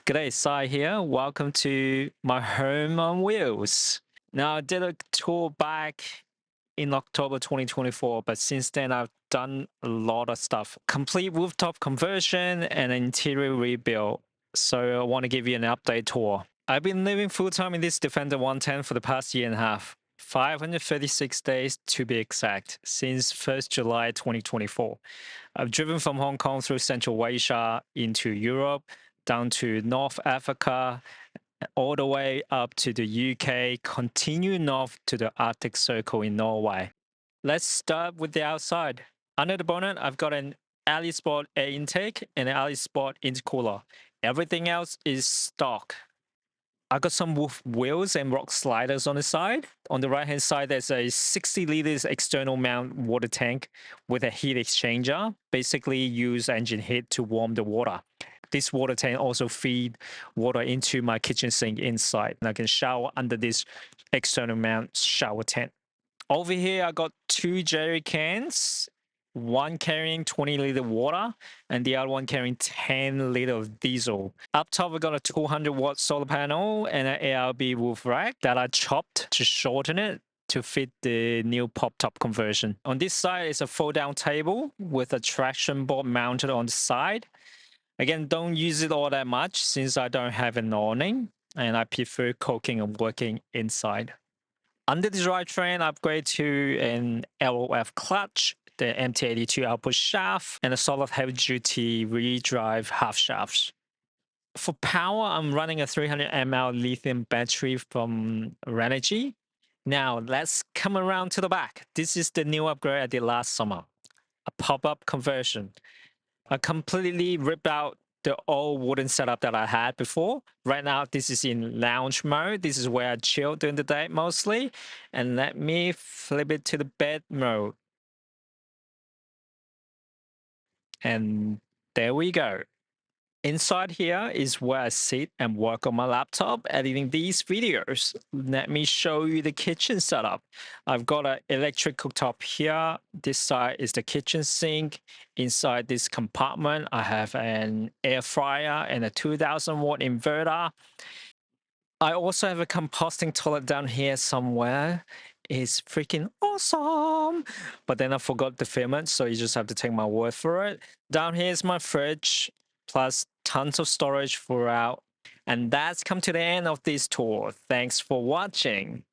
G'day, Sai here. Welcome to my home on wheels. Now, I did a tour back in October 2024, but since then I've done a lot of stuff. Complete rooftop conversion and interior rebuild. So I want to give you an update tour. I've been living full-time in this Defender 110 for the past year and a half. 536 days to be exact, since 1st July 2024. I've driven from Hong Kong through Central Asia into Europe, down to North Africa, all the way up to the UK, continue north to the Arctic Circle in Norway. Let's start with the outside. Under the bonnet, I've got an Allisport air intake and an Allisport intercooler. Everything else is stock. I got some wheels and rock sliders on the side. On the right hand side, there's a 60 liters external mount water tank with a heat exchanger. Basically use engine heat to warm the water. This water tank also feed water into my kitchen sink inside. And I can shower under this external mount shower tank. Over here, I got two jerry cans, one carrying 20-liter water and the other one carrying 10 liter of diesel. Up top, we got a 200-watt solar panel and an ARB roof rack that I chopped to shorten it to fit the new pop-top conversion. On this side is a fold-down table with a traction board mounted on the side. Again, don't use it all that much since I don't have an awning and I prefer cooking and working inside. Under the drivetrain, I upgrade to an LOF clutch, the MT82 output shaft, and a solid heavy-duty re-drive half shafts. For power, I'm running a 300 mAh lithium battery from Renogy. Now, let's come around to the back. This is the new upgrade I did last summer, a pop-up conversion. I completely ripped out the old wooden setup that I had before. Right now, this is in lounge mode. This is where I chill during the day mostly. And let me flip it to the bed mode. And there we go. Inside here is where I sit and work on my laptop editing these videos. Let me show you the kitchen setup. I've got an electric cooktop here. This side is the kitchen sink. Inside this compartment, I have an air fryer and a 2000-watt inverter. I also have a composting toilet down here somewhere. It's freaking awesome. But then I forgot to film it, so you just have to take my word for it. Down here is my fridge, plus tons of storage throughout. And that's come to the end of this tour. Thanks for watching.